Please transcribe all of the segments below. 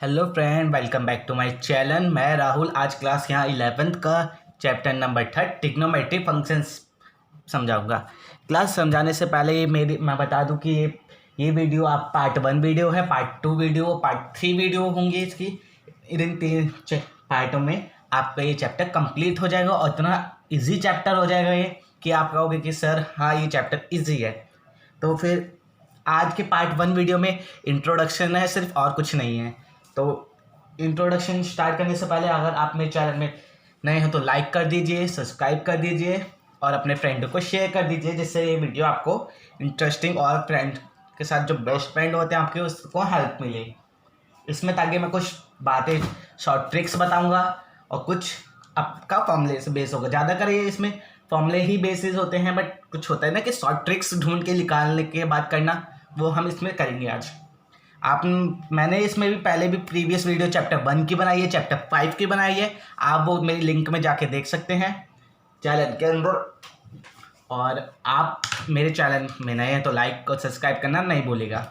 Hello friend, welcome back to my channel. मैं राहुल। आज class यहाँ 11th का चैप्टर नंबर 3 ट्रिग्नोमेट्री फंक्शंस समझाऊंगा। क्लास समझाने से पहले मैं बता दूं कि ये वीडियो आप पार्ट 1 वीडियो है, पार्ट 2 वीडियो, पार्ट 3 वीडियो होंगी इसकी। इन 3 पार्टों में आपका ये चैप्टर कंप्लीट हो जाएगा और इतना ईजी चैप्टर हो जाएगा ये कि आप कहोगे कि सर हाँ ये चैप्टर ईजी है। तो फिर आज के पार्ट 1 वीडियो में इंट्रोडक्शन है सिर्फ, और कुछ नहीं है। तो इंट्रोडक्शन स्टार्ट करने से पहले अगर आप मेरे चैनल में नए हैं तो लाइक कर दीजिए, सब्सक्राइब कर दीजिए और अपने फ्रेंड को शेयर कर दीजिए, जिससे ये वीडियो आपको इंटरेस्टिंग और फ्रेंड के साथ जो बेस्ट फ्रेंड होते हैं आपके उसको हेल्प मिले इसमें, ताकि मैं कुछ बातें शॉर्ट ट्रिक्स बताऊंगा और कुछ आपका फॉर्मूले से बेस होगा। ज़्यादातर ये इसमें फॉर्मूले ही बेसिस होते हैं, बट कुछ होता है ना कि शॉर्ट ट्रिक्स ढूंढ के निकालने के बाद करना, वो हम इसमें करेंगे आज। मैंने इसमें भी पहले भी प्रीवियस वीडियो चैप्टर 1 की बनाई है, चैप्टर 5 की बनाई है। आप वो मेरी लिंक में जाके देख सकते हैं चैनल के अंदर। और आप मेरे चैनल में नए हैं तो लाइक और सब्सक्राइब करना नहीं भूलेगा।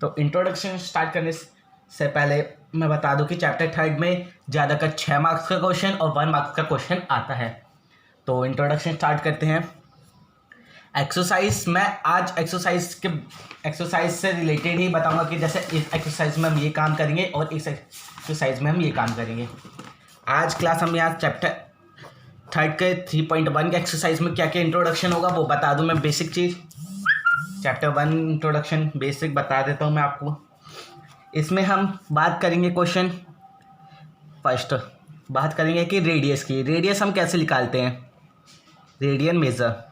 तो इंट्रोडक्शन स्टार्ट करने से पहले मैं बता दूं कि चैप्टर 3 में ज़्यादातर 6 मार्क्स का क्वेश्चन और 1 मार्क्स का क्वेश्चन आता है। तो इंट्रोडक्शन स्टार्ट करते हैं। एक्सरसाइज, मैं आज एक्सरसाइज से रिलेटेड ही बताऊंगा कि जैसे इस एक्सरसाइज में हम ये काम करेंगे और इस एक्सरसाइज में हम ये काम करेंगे। आज क्लास हम यहाँ चैप्टर 3 के 3.1 के एक्सरसाइज में क्या क्या इंट्रोडक्शन होगा वो बता दूं मैं। बेसिक चीज़ चैप्टर 1 इंट्रोडक्शन बेसिक बता देता हूँ मैं आपको। इसमें हम बात करेंगे क्वेश्चन फर्स्ट बात करेंगे कि रेडियस की। रेडियस हम कैसे निकालते हैं, रेडियन मेज़र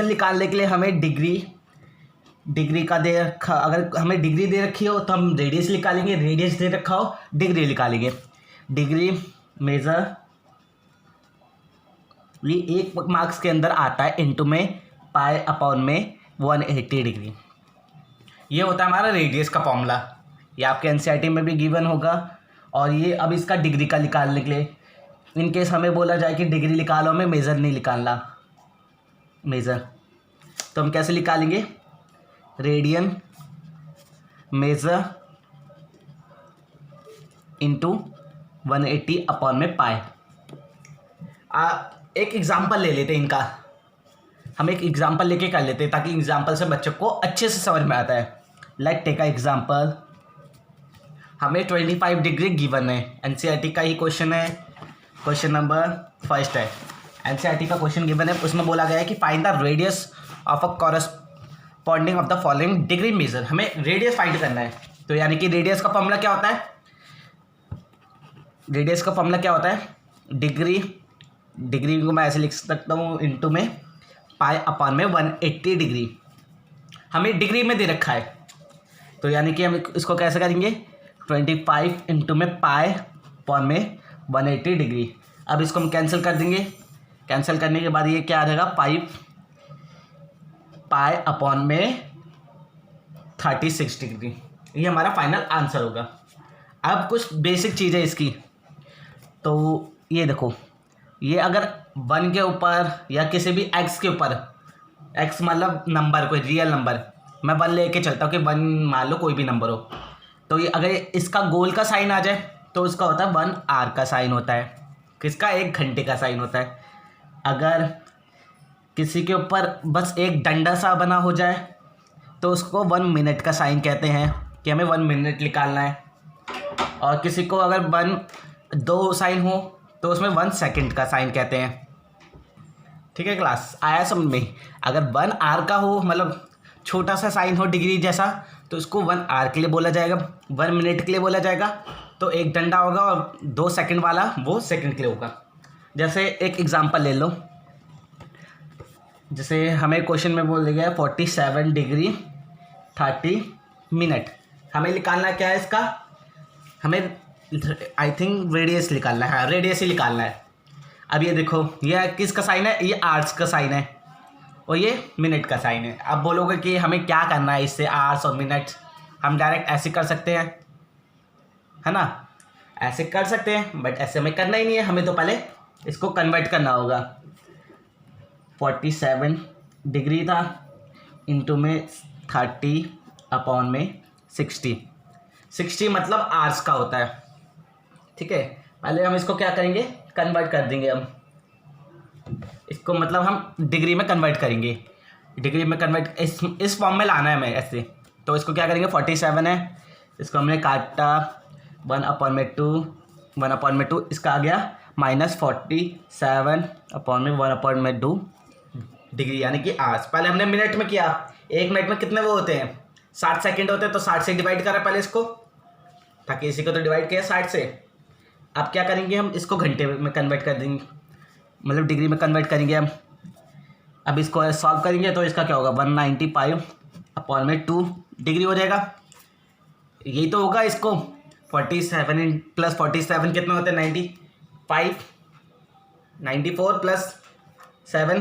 निकालने के लिए हमें डिग्री का दे रखा, अगर हमें डिग्री दे रखी हो तो हम रेडियस निकालेंगे, रेडियस दे रखा हो डिग्री निकालेंगे। डिग्री मेज़र ये 1 मार्क्स के अंदर आता है, इनटू में पाई अपॉन में 180 डिग्री। ये होता है हमारा रेडियस का फॉर्मूला। ये आपके एनसीईआरटी में भी गिवन होगा। और ये अब इसका डिग्री का निकालने के लिए, इन केस हमें बोला जाए कि डिग्री निकालो, हमें मेज़र नहीं निकालना, तो हम कैसे निकालेंगे, रेडियन मेज़र इंटू 180 अपॉन में पाई। एक एग्जांपल ले लेते हैं इनका, हम एक एग्जांपल लेके कर लेते हैं ताकि एग्जांपल से बच्चों को अच्छे से समझ में आता है। लाइक टेक अ एग्जांपल, हमें 25 डिग्री गिवन है, एनसीईआरटी का ही क्वेश्चन है, क्वेश्चन नंबर फर्स्ट है। एनसीईआरटी का क्वेश्चन गिवन है, उसमें बोला गया है कि find the radius of a corresponding of the following degree measure. हमें रेडियस फाइंड करना है। तो यानी कि रेडियस का फॉर्मूला क्या होता है, डिग्री को मैं ऐसे लिख सकता हूँ, इनटू में पाई अपॉन में 180 डिग्री। हमें डिग्री में दे रखा है, तो यानी कि हम इसको कैसे करेंगे, 25 इंटू में पाई अपॉन में 180 डिग्री। अब इसको हम कैंसिल कर देंगे। कैंसिल करने के बाद ये क्या आ जाएगा, पाई अपॉन में 36 डिग्री। ये हमारा फाइनल आंसर होगा। अब कुछ बेसिक चीज़ है इसकी। तो ये देखो, ये अगर 1 के ऊपर या किसी भी x के ऊपर, x मतलब नंबर, कोई रियल नंबर, मैं 1 लेके चलता हूँ कि 1 मान लो कोई भी नंबर हो, तो ये अगर इसका गोल का साइन आ जाए तो उसका होता है 1 आवर का साइन होता है, किसका 1 घंटे का साइन होता है। अगर किसी के ऊपर बस एक डंडा सा बना हो जाए तो उसको 1 मिनट का साइन कहते हैं कि हमें 1 मिनट निकालना है। और किसी को अगर 2 साइन हो तो उसमें 1 सेकंड का साइन कहते हैं। ठीक है, क्लास आया समझ में। अगर 1 आवर का हो, मतलब छोटा सा साइन हो डिग्री जैसा, तो उसको 1 आवर के लिए बोला जाएगा, 1 मिनट के लिए बोला जाएगा। तो एक डंडा होगा और 2 सेकंड वाला वो सेकंड के लिए होगा। जैसे एक एग्जांपल ले लो, जैसे हमें क्वेश्चन में बोल दिया है 47 डिग्री 30 मिनट। हमें निकालना क्या है इसका, हमें आई थिंक रेडियस निकालना है, रेडियस ही निकालना है। अब ये देखो, ये किसका साइन है, ये आवर्स का साइन है और ये मिनट का साइन है। अब बोलोगे कि हमें क्या करना है इससे, आवर्स और मिनट हम डायरेक्ट ऐसे कर सकते हैं, है ना, ऐसे कर सकते हैं, बट ऐसे हमें करना ही नहीं है। हमें तो पहले इसको कन्वर्ट करना होगा। 47 डिग्री था इंटू में 30 अपॉन में 60। 60 मतलब आवर्स का होता है, ठीक है। पहले हम इसको क्या करेंगे, कन्वर्ट कर देंगे हम इसको, मतलब हम डिग्री में कन्वर्ट करेंगे। डिग्री में कन्वर्ट इस फॉर्म में लाना है हमें ऐसे। तो इसको क्या करेंगे, 47 है, इसको हमने काटा 1/2, इसका आ गया -47 अपॉन में 1/2 डिग्री, यानी कि आवर्स। पहले हमने मिनट में किया, 1 मिनट में कितने वो होते हैं, 60 सेकंड होते हैं, तो 60 से डिवाइड करा पहले इसको, ताकि इसी को तो डिवाइड किया 60 से। अब क्या करेंगे, हम इसको घंटे में कन्वर्ट कर देंगे, मतलब डिग्री में कन्वर्ट करेंगे हम। अब इसको सॉल्व करेंगे तो इसका क्या होगा, 195 अपॉन में 2 डिग्री हो जाएगा। यही तो होगा इसको, 47 प्लस 47 कितने होते हैं, 95, 94 प्लस 7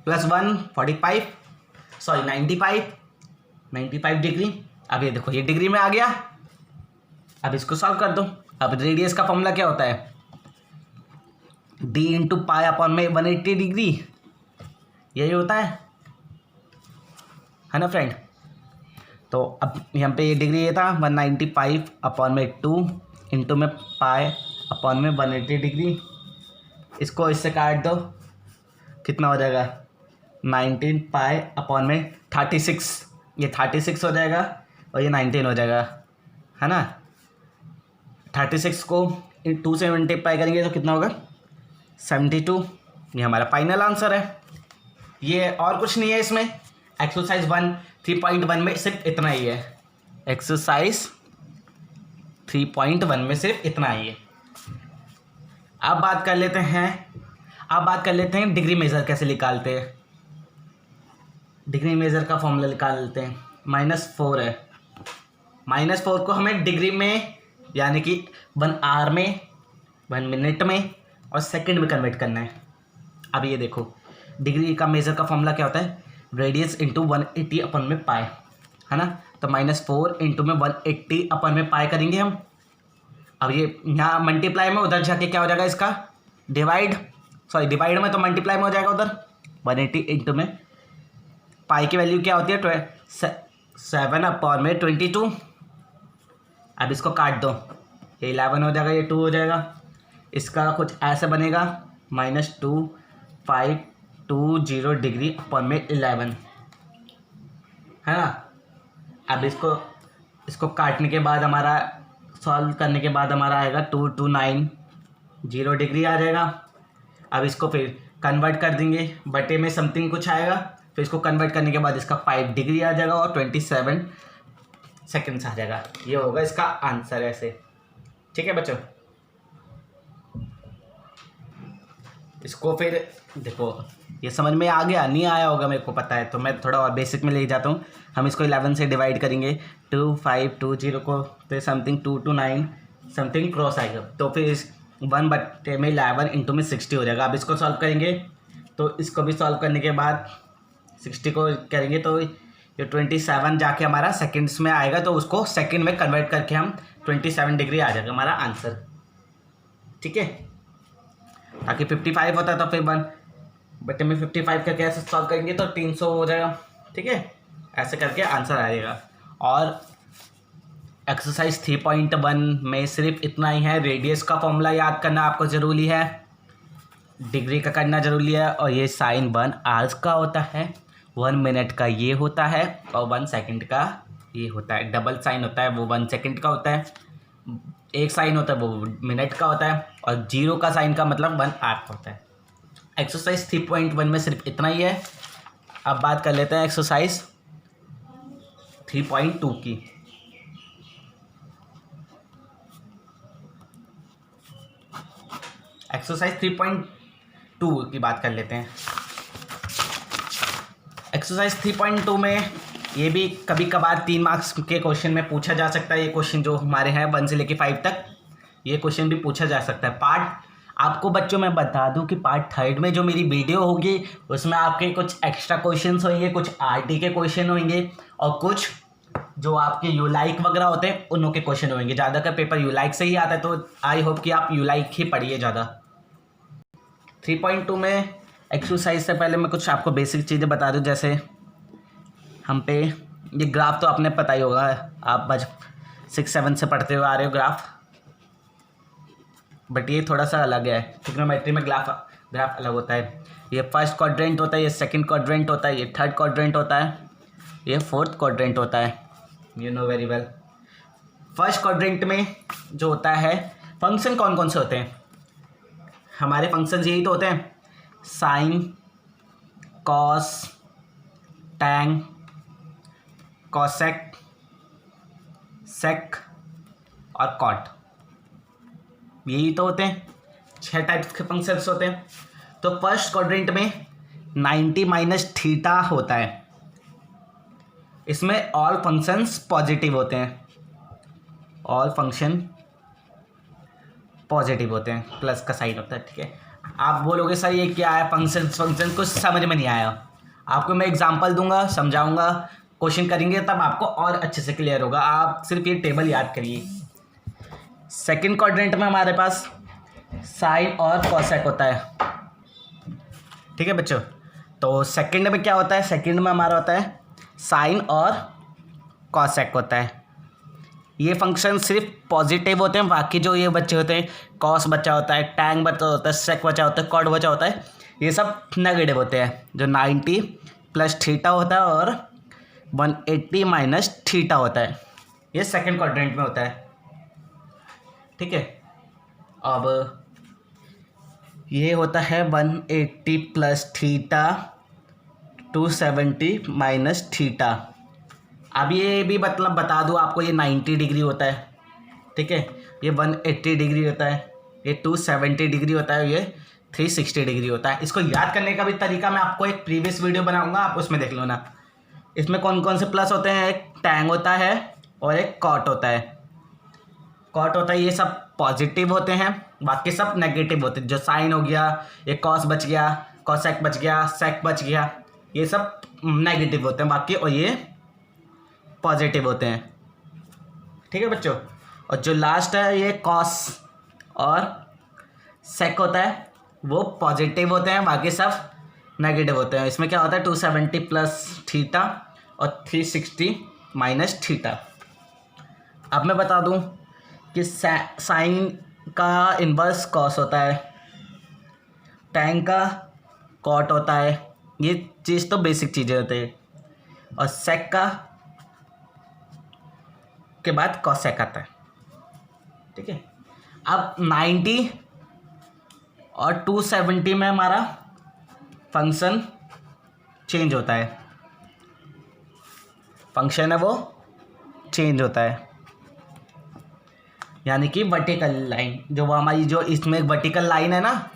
प्लस 1 45, सॉरी 95 डिग्री। अब ये देखो, ये डिग्री में आ गया। अब इसको सॉल्व कर दो। अब रेडियस का फॉर्मूला क्या होता है, d इंटू पाई अपॉन में 180 डिग्री, यही होता है ना फ्रेंड। तो अब यहाँ पे ये डिग्री ये था 195 अपॉन में 2 इंटू में पाई अपॉन में 180 डिग्री। इसको इससे काट दो, कितना हो जाएगा, 19 पाई अपॉन में 36, ये 36 हो जाएगा और ये 19 हो जाएगा, है ना। 36 को 2 से मल्टीप्लाई करेंगे तो कितना होगा, 72। ये हमारा फाइनल आंसर है। ये और कुछ नहीं है इसमें। एक्सरसाइज 3.1 में सिर्फ इतना ही है। एक्सरसाइज 3.1 में सिर्फ इतना ही है। अब बात कर लेते हैं डिग्री मेज़र कैसे निकालते हैं। डिग्री मेज़र का फॉर्मूला निकाल लेते हैं। -4 है, -4 को हमें डिग्री में यानी कि 1 आवर में, 1 मिनट में और सेकंड में कन्वर्ट करना है। अब ये देखो, डिग्री का मेज़र का फॉर्मूला क्या होता है, रेडियस इंटू 180 अपन में पाई, है ना। तो -4 इंटू में 180 अपन में पाई करेंगे हम। अब ये यहाँ मल्टीप्लाई में, उधर जाके क्या हो जाएगा इसका डिवाइड में, तो मल्टीप्लाई में हो जाएगा उधर। 180 इंटू में पाई की वैल्यू क्या होती है, 7 अपॉन में 22। अब इसको काट दो, ये 11 हो जाएगा, ये 2 हो जाएगा। इसका कुछ ऐसे बनेगा -2520 डिग्री अपॉन में 11, है ना। अब इसको काटने के बाद हमारा, सॉल्व करने के बाद हमारा आएगा 2290 डिग्री आ जाएगा। अब इसको फिर कन्वर्ट कर देंगे, बटे में समथिंग कुछ आएगा, फिर इसको कन्वर्ट करने के बाद इसका 5 डिग्री आ जाएगा और 27 सेकेंड्स आ जाएगा। ये होगा इसका आंसर ऐसे, ठीक है बच्चों। इसको फिर देखो, ये समझ में आ गया, नहीं आया होगा मेरे को पता है, तो मैं थोड़ा और बेसिक में ले जाता हूँ। हम इसको 11 से डिवाइड करेंगे, 2520 को, तो समथिंग 229 समथिंग क्रॉस आएगा, तो फिर इस 1 बटे में 11 इंटू में 60 हो जाएगा। अब इसको सॉल्व करेंगे, तो इसको भी सॉल्व करने के बाद 60 को करेंगे तो ये 27 जाके हमारा सेकेंड्स में आएगा, तो उसको सेकेंड में कन्वर्ट करके हम 27 डिग्री आ जाएगा हमारा आंसर, ठीक है। ताकि 55 होता है तो फिर 1 बटे में 55 का कैसे सॉल्व करेंगे तो 300 हो जाएगा, ठीक है। ऐसे करके आंसर आएगा। और एक्सरसाइज 3.1 में सिर्फ इतना ही है। रेडियस का फॉर्मूला याद करना आपको ज़रूरी है, डिग्री का करना ज़रूरी है, और ये साइन 1 आवर्स का होता है, 1 मिनट का ये होता है, और 1 सेकंड का ये होता है। डबल साइन होता है वो 1 सेकंड का होता है, एक साइन होता है वो मिनट का होता है, और 0 का साइन का मतलब 1 आवर का होता है। एक्सरसाइज 3.1 में सिर्फ इतना ही है। अब बात कर लेते हैं एक्सरसाइज 3.2 की। एक्सरसाइज 3.2 की बात कर लेते हैं। एक्सरसाइज 3.2 में ये भी कभी कभार 3 मार्क्स के क्वेश्चन में पूछा जा सकता है। ये क्वेश्चन जो हमारे हैं 1 से लेके 5 तक, ये क्वेश्चन भी पूछा जा सकता है। पार्ट आपको बच्चों मैं बता दूं कि पार्ट 3 में जो मेरी वीडियो होगी उसमें आपके कुछ एक्स्ट्रा क्वेश्चंस होंगे, कुछ आरटी के क्वेश्चन होंगे, और कुछ जो आपके यूलाइक वगैरह होते हैं उनों के क्वेश्चन होंगे। ज़्यादातर पेपर यूलाइक से ही आता है, तो आई होप कि आप यूलाइक ही पढ़िए ज़्यादा। 3.2 में एक्सरसाइज से पहले मैं कुछ आपको बेसिक चीज़ें बता दूं। जैसे हम पे ये ग्राफ तो आपने पता ही होगा, आप बच 6-7 से पढ़ते हुए आ रहे हो ग्राफ, बट ये थोड़ा सा अलग है। ट्रिग्नोमेट्री में ग्राफ अलग होता है। ये फर्स्ट क्वाड्रेंट होता है, ये सेकंड क्वाड्रेंट होता है, ये थर्ड क्वाड्रेंट होता है, ये फोर्थ क्वाड्रेंट होता है। You know very well. First quadrant में जो होता है फंक्शन कौन कौन से होते हैं? हमारे फंक्शंस यही तो होते हैं, साइन, कॉस, टैन, कॉसेक, सेक और कॉट, यही तो होते हैं। 6 टाइप्स के फंक्शंस होते हैं। तो फर्स्ट क्वाड्रेंट में 90 माइनस थीटा होता है। इसमें ऑल फंक्शंस पॉजिटिव होते हैं, ऑल फंक्शन पॉजिटिव होते हैं, प्लस का साइन होता है। ठीक है, आप बोलोगे सर ये क्या है, फंक्शन कुछ समझ में नहीं आया। आपको मैं एग्जांपल दूंगा, समझाऊंगा, क्वेश्चन करेंगे, तब आपको और अच्छे से क्लियर होगा। आप सिर्फ ये टेबल याद करिए। सेकंड क्वाड्रेंट में हमारे पास साइन और कॉसेक होता है। ठीक है बच्चों, तो सेकंड में क्या होता है? सेकंड में हमारा होता है साइन और कॉसेक होता है। ये फंक्शन सिर्फ पॉजिटिव होते हैं, बाकी जो ये बच्चे होते हैं, कॉस बचा होता है, टैन बचा होता है, सेक बचा होता है, कॉट बचा होता है, ये सब नेगेटिव होते हैं। जो 90 प्लस थीटा होता है और 180 माइनस थीटा होता है, ये सेकंड क्वाड्रेंट में होता है। ठीक है, अब ये होता है 180 प्लस थीटा, 270 माइनस थीटा। अब ये भी मतलब बता दूँ आपको, ये 90 डिग्री होता है। ठीक है, ये 180 डिग्री होता है, ये 270 डिग्री होता है, ये 360 डिग्री होता है। इसको याद करने का भी तरीका मैं आपको एक प्रीवियस वीडियो बनाऊंगा, आप उसमें देख लो ना। इसमें कौन कौन से प्लस होते हैं? एक टैन होता है और एक कॉट होता है। कॉट होता है, ये सब पॉजिटिव होते हैं, बाकी सब नेगेटिव होते हैं। जो साइन हो गया, ये कॉस बच गया, कॉसेक बच गया, सेक बच गया, ये सब नेगेटिव होते हैं बाकी, और ये पॉजिटिव होते हैं। ठीक है बच्चों, और जो लास्ट है ये कॉस और सेक होता है, वो पॉजिटिव होते हैं, बाकी सब नेगेटिव होते हैं। इसमें क्या होता है? 270 प्लस थीटा और 360 माइनस थीटा। अब मैं बता दूं कि साइन का इन्वर्स कॉस होता है, टैन का कॉट होता है, ये चीज़ तो बेसिक चीज़ें होती है, और सेक का के बाद कॉसेक आता है। ठीक है, अब 90 और 270 में हमारा फंक्शन चेंज होता है, फंक्शन है वो चेंज होता है, यानी कि वर्टिकल लाइन, जो वो हमारी जो इसमें वर्टिकल लाइन है ना,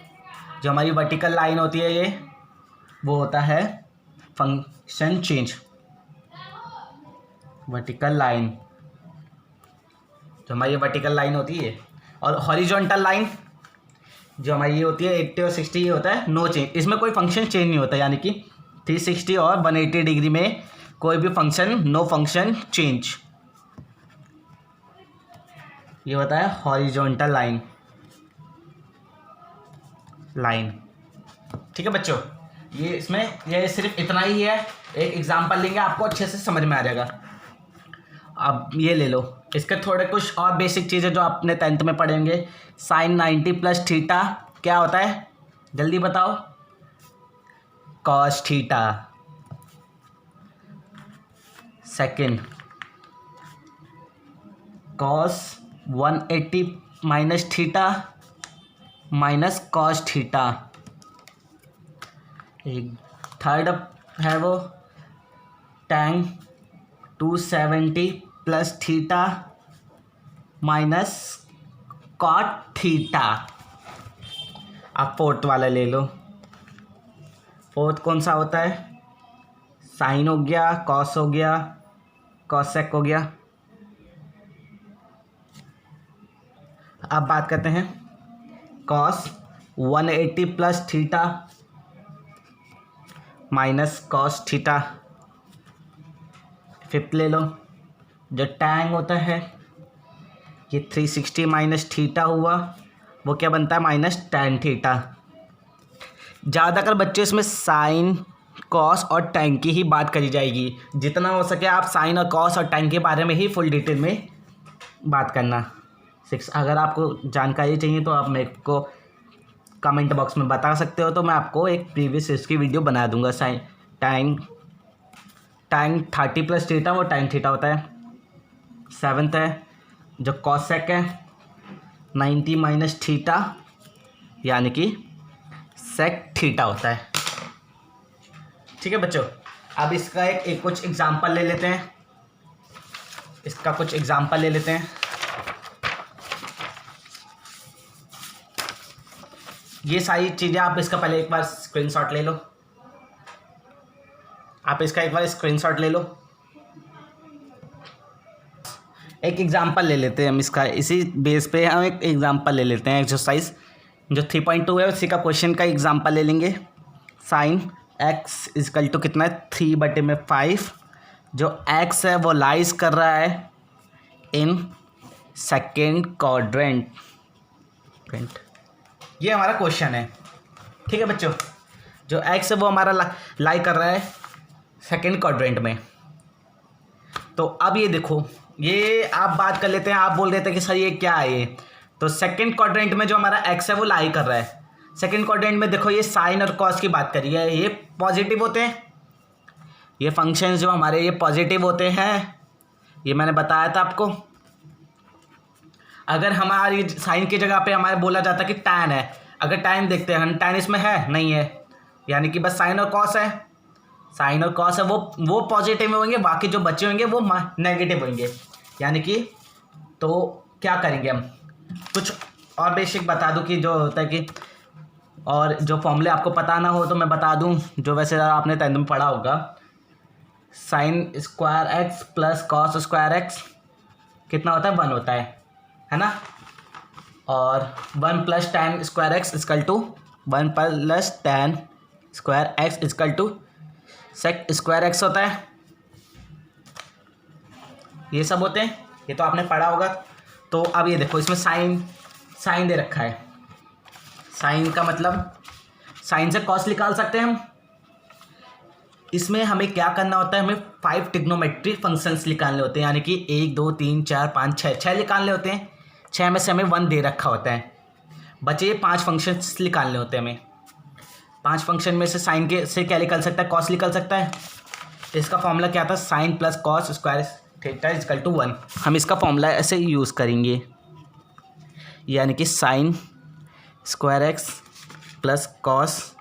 जो हमारी वर्टिकल लाइन होती है, ये वो होता है फंक्शन चेंज। वर्टिकल लाइन, जो हमारी वर्टिकल लाइन होती है, और हॉरिजॉन्टल लाइन जो हमारी ये होती है 80 और 60, ये होता है नो चेंज। इसमें कोई फंक्शन चेंज नहीं होता, यानी कि 360 और 180 डिग्री में कोई भी फंक्शन, नो फंक्शन चेंज, ये होता है हॉरिजॉन्टल लाइन। ठीक है बच्चों, ये इसमें ये सिर्फ इतना ही है। एक एग्जांपल लेंगे, आपको अच्छे से समझ में आ जाएगा। अब ये ले लो, इसके थोड़े कुछ और बेसिक चीज़ें जो आपने 10th में पढ़ेंगे। साइन 90 प्लस थीटा क्या होता है? जल्दी बताओ। Cos theta. Second, cos 180 minus theta minus cos theta. एक थर्ड है वो tan 270 plus theta minus cot theta. अब फोर्थ वाला ले लो। फोर्थ कौन सा होता है? साइन हो गया, कॉस हो गया, कॉसेक हो गया। अब बात करते हैं cos 180 plus theta minus cos theta. Fifth ले लो, जो टैन होता है, ये 360 माइनस थीटा हुआ, वो क्या बनता है? Minus tan theta. ज़्यादातर बच्चे इसमें साइन कॉस और टैन की ही बात करी जाएगी। जितना हो सके आप साइन और कॉस और टैन के बारे में ही फुल डिटेल में बात करना। 6 अगर आपको जानकारी चाहिए तो आप मेरे को कमेंट बॉक्स में बता सकते हो, तो मैं आपको एक प्रीवियस इसकी वीडियो बना दूंगा। साइन टैन 30 प्लस थीटा वो टैन थीटा होता है। 7th है जो कॉसेक है 90 माइनस थीटा यानी कि सेक थीटा होता है। ठीक है बच्चों, अब इसका एक कुछ एग्जांपल ले लेते हैं। इसका कुछ एग्जांपल ले लेते हैं। ये सारी चीज़ें आप इसका पहले एक बार स्क्रीनशॉट ले लो। आप इसका एक बार स्क्रीनशॉट ले लो। एक एग्जांपल ले लेते हैं हम इसका, इसी बेस पे हम एक एग्जांपल ले लेते हैं। एक्सरसाइज जो 3.2 है उसी का क्वेश्चन का एग्जांपल ले लेंगे। साइन x इजकल टू कितना है 3/5। जो x है वो लाइज कर रहा है इन सेकेंड क्वाड्रेंट। ये हमारा क्वेश्चन है। ठीक है बच्चों, जो x है वो हमारा लाई कर रहा है सेकेंड क्वाड्रेंट में। तो अब ये देखो, ये आप बात कर लेते हैं। आप बोल रहे थे कि सर ये क्या है ये, तो सेकेंड क्वाड्रेंट में जो हमारा x है वो लाई कर रहा है। सेकेंड क्वाड्रेंट में देखो ये साइन और कॉस की बात करी है, ये पॉजिटिव होते हैं। ये फंक्शंस जो हमारे ये पॉजिटिव होते हैं, ये मैंने बताया था आपको। अगर हमारी साइन की जगह पे हमारे बोला जाता कि टैन है, अगर टैन देखते हैं टैन इसमें है नहीं है, यानी कि बस साइन और कॉस है। साइन और कॉस है वो पॉजिटिव में होंगे, बाकी जो बच्चे होंगे वो नेगेटिव होंगे। यानी कि तो क्या करेंगे हम, कुछ और बेसिक बता दूं कि जो होता है कि, और जो फॉर्मूले आपको पता ना हो तो मैं बता दूं, जो वैसे आपने 10th में पढ़ा होगा। Sine square x plus cos square x कितना होता है 1 होता है ना। और 1 plus tan square x is equal to 1 plus tan square x is equal to sec square x होता है। ये सब होते हैं, ये तो आपने पढ़ा होगा। तो अब ये देखो इसमें साइन दे रखा है। साइन का मतलब साइन से कॉस निकाल सकते हैं हम। इसमें हमें क्या करना होता है, हमें 5 ट्रिग्नोमेट्रिक फंक्शंस निकालने होते हैं, यानी कि 1 2 3 4 5 6 निकालने होते हैं। 6 में से हमें 1 दे रखा होता है, बचे ये 5 फंक्शंस निकालने होते हैं हमें। 5 फंक्शन में से साइन के से क्या निकल सकता है, कॉस निकल सकता है। तो इसका फॉर्मूला क्या था, sine plus cos square theta is equal to 1। हम इसका फॉर्मूला ऐसे यूज़ करेंगे, यानी कि sine square x plus cos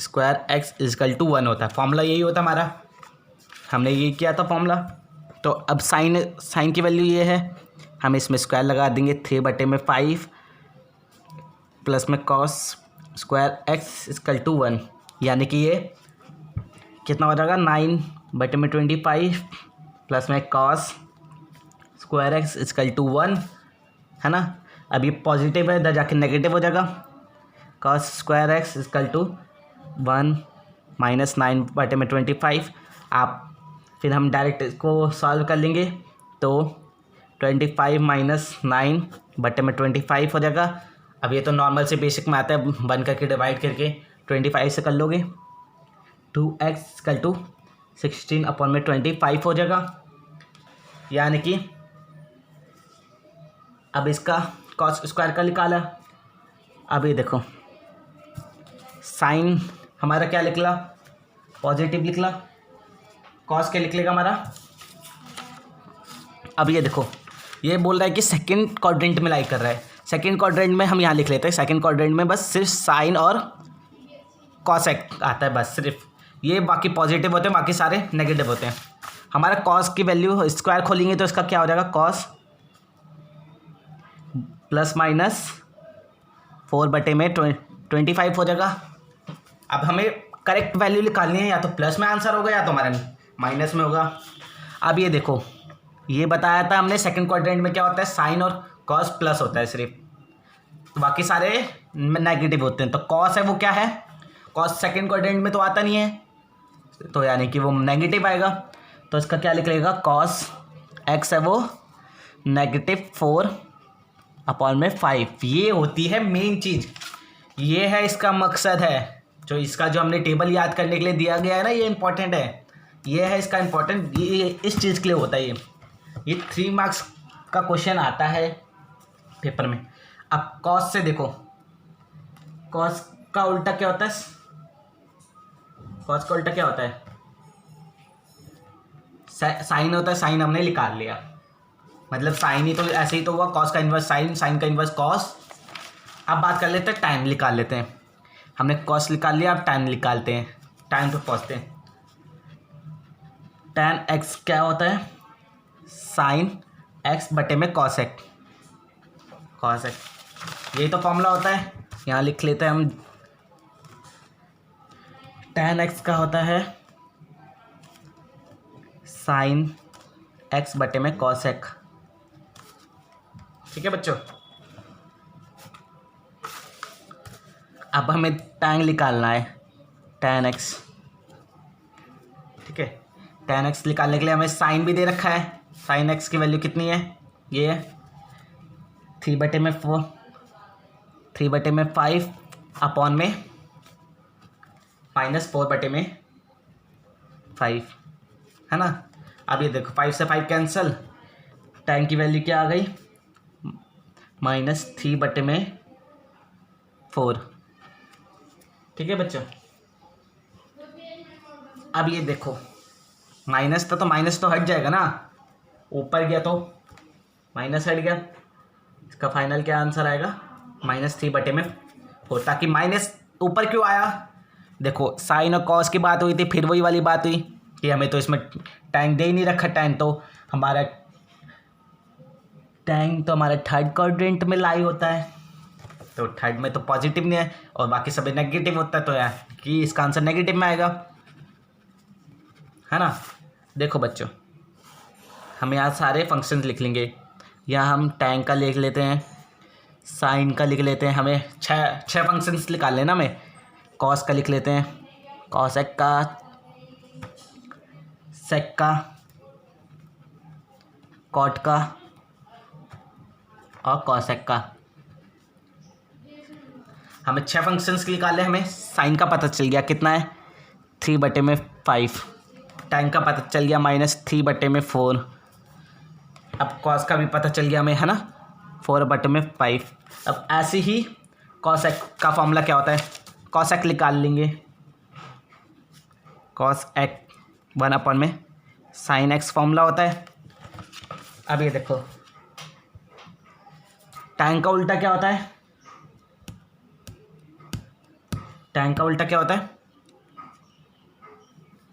square x is equal to 1 होता है। फॉर्मूला यही होता है हमारा, हमने ये किया था फॉर्मूला। तो अब साइन की वैल्यू ये है, हम इसमें स्क्वायर लगा देंगे 3/5 प्लस में cos square x is equal to 1, यानी कि ये कितना हो जाएगा 9/25 प्लस में cos square x is equal to 1 है ना। अब ये पॉजिटिव है, इधर जाके नेगेटिव हो जाएगा। Cos square x is equal to 1 minus 9/25। आप फिर हम डायरेक्ट इसको सॉल्व कर लेंगे, तो 25 माइनस 9/25 हो जाएगा। अब ये तो नॉर्मल से बेसिक में आता है, 1 करके डिवाइड करके 25 से कर लोगे। 2x इक्वल टू 16/25 हो जाएगा। यानी कि अब इसका कॉस स्क्वायर का निकाला। अब ये देखो साइन हमारा क्या निकला, पॉजिटिव निकला। कॉस क्या निकलेगा हमारा, अब ये देखो ये बोल रहा है कि सेकंड क्वाड्रेंट में लाई कर रहा है। सेकंड क्वाड्रेंट में हम यहाँ लिख लेते हैं, सेकंड क्वाड्रेंट में बस सिर्फ साइन और कॉसेक आता है, बस सिर्फ ये, बाकी पॉजिटिव होते हैं, बाकी सारे नेगेटिव होते हैं। हमारा कॉस की वैल्यू स्क्वायर खोलेंगे तो इसका क्या हो जाएगा, कॉस प्लस माइनस 4/25 हो जाएगा। अब हमें करेक्ट वैल्यू निकालनी है, या तो प्लस में आंसर होगा या तो हमारा माइनस में होगा। अब ये देखो ये बताया था हमने सेकंड क्वाड्रेंट में क्या होता है, साइन और कॉस प्लस होता है सिर्फ, तो बाकी सारे नेगेटिव होते हैं। तो कॉस है वो क्या है, कॉस सेकंड क्वाड्रेंट में तो आता नहीं है, तो यानी कि वो नेगेटिव आएगा। तो इसका क्या निकलेगा, कॉस एक्स है वो -4/5। ये होती है मेन चीज़, ये है इसका मकसद है। जो इसका जो हमने टेबल याद करने के लिए दिया गया है ना, ये इंपॉर्टेंट है, ये है इसका इंपॉर्टेंट, ये इस चीज़ के लिए होता है ये 3 मार्क्स का क्वेश्चन आता है पेपर में। अब कॉस से देखो, कॉस का उल्टा क्या होता है, कॉस का उल्टा क्या होता है, साइन होता है, साइन हमने निकाल लिया, मतलब साइन ही तो ऐसे ही तो हुआ, कॉस का इन्वर्स साइन, साइन का इन्वर्स कॉस। अब बात कर लेते हैं टाइम निकाल लेते हैं, हमने कॉस निकाल लिया, अब टाइम निकालते हैं, टाइम पे पहुँचते हैं। tan x क्या होता है, साइन x बटे में कॉस x, कॉस x, यही तो फॉर्मूला होता है, यहाँ लिख लेते हैं हम। tan x का होता है साइन x बटे में कॉस x, ठीक है बच्चों। अब हमें tan निकालना है, tan x, ठीक है। tan x निकालने के लिए हमें साइन भी दे रखा है, साइन x की वैल्यू कितनी है, ये है 3/4, 3/5 अपॉन में -4/5 है ना। अब ये देखो 5 से 5 कैंसिल, tan की वैल्यू क्या आ गई, -3/4, ठीक है बच्चों। अब ये देखो माइनस था तो माइनस तो हट जाएगा ना, ऊपर गया तो माइनस हट गया, इसका फाइनल क्या आंसर आएगा, -3/4। ताकि माइनस ऊपर क्यों आया, देखो साइन और कॉस की बात हुई थी, फिर वही वाली बात हुई कि हमें तो इसमें टाइम दे ही नहीं रखा, टाइम तो हमारा थर्ड क्वाड्रेंट में लाई होता है, तो थर्ड में तो पॉजिटिव नहीं है और बाकी सभी नेगेटिव होता है, तो यार कि इसका आंसर नेगेटिव में आएगा, है ना। देखो बच्चों, हम यहाँ सारे फंक्शंस लिख लेंगे, यहाँ हम tan का लिख लेते हैं, साइन का लिख लेते हैं, हमें छः फंक्शंस निकाल लेना, हमें कॉस का लिख लेते हैं, कॉस एक्स का, सेक का, कॉट का और कॉसेक का, हमें 6 फंक्शंस निकाले, हमें साइन का पता चल गया कितना है 3/5, tan का पता चल गया -3/4, अब कॉस का भी पता चल गया हमें, है ना, 4/5। अब ऐसे ही कॉसेक का फॉर्मूला क्या होता है, कॉसेक निकाल लेंगे, cos x 1/sin x formula होता है। अब ये देखो tan का उल्टा क्या होता है, tan का उल्टा क्या होता है,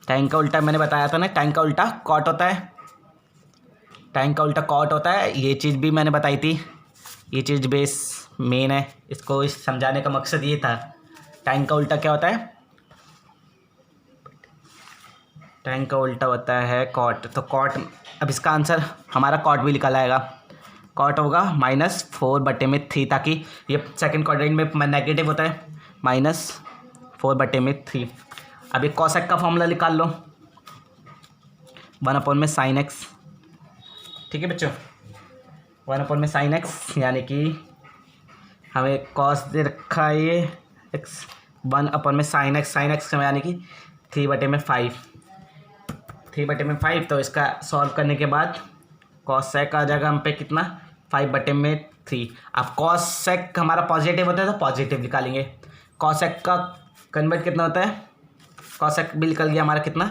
tan का उल्टा मैंने बताया था ना, tan का उल्टा कॉट होता है, tan का उल्टा कॉट होता है, ये चीज़ भी मैंने बताई थी, ये चीज़ बेस मेन है, इसको समझाने का मकसद ये था। tan का उल्टा क्या होता है, tan का उल्टा होता है कॉट, तो कॉट, अब इसका आंसर हमारा कॉट भी निकल आएगा, कॉट होगा -4/3, ताकि ये सेकंड क्वाड्रेंट में नेगेटिव होता है, -4/3। अब ये कॉसेक का फॉर्मूला निकाल लो, 1/sin x, ठीक है बच्चों, 1/sin x, यानी कि हमें कॉस दे रखा है ये x, 1/sin x, sin x यानी कि 3/5, 3/5, तो इसका सॉल्व करने के बाद कॉसेक आ जाएगा हम पे कितना, 5/3। अब कॉसेक हमारा पॉजिटिव होता है तो पॉजिटिव निकालेंगे, कॉसेक का कन्वर्ट कितना होता है, कॉसेक भी निकल गया हमारा कितना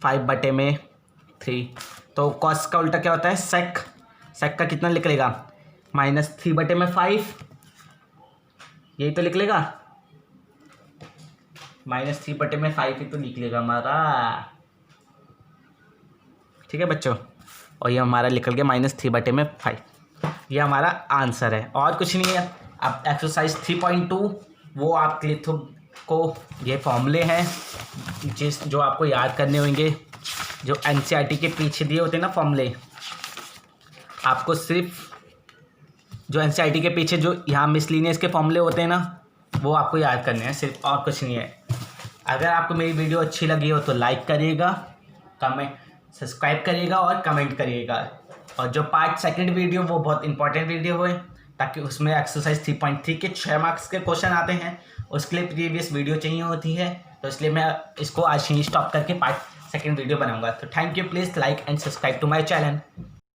5/3, तो कॉस का उल्टा क्या होता है सेक, सेक का कितना निकलेगा -3/5, यही तो निकलेगा, -3/5 ही तो निकलेगा हमारा, ठीक है बच्चों। और ये हमारा निकल गया -3/5, ये हमारा आंसर है और कुछ नहीं है। अब एक्सरसाइज 3.2 वो आपके लिए को ये फॉर्मूले हैं जो आपको याद करने होंगे, जो एनसीईआरटी के पीछे दिए होते हैं ना फॉर्मूले, आपको सिर्फ जो एनसीईआरटी के पीछे जो यहाँ मिसलिनियस के फॉर्मूले होते हैं ना, वो आपको याद करने हैं सिर्फ, और कुछ नहीं है। अगर आपको मेरी वीडियो अच्छी लगी हो तो लाइक करिएगा, सब्सक्राइब करिएगा और कमेंट करिएगा। और जो पार्ट सेकंड वीडियो वो बहुत इंपॉर्टेंट वीडियो है, ताकि उसमें एक्सरसाइज 3.3 के 6 मार्क्स के क्वेश्चन आते हैं, उसके लिए प्रीवियस वीडियो चाहिए होती है। तो इसलिए मैं इसको आज ही स्टॉप करके पार्ट सेकंड वीडियो बनाऊंगा। तो thank you, please like and subscribe to my channel.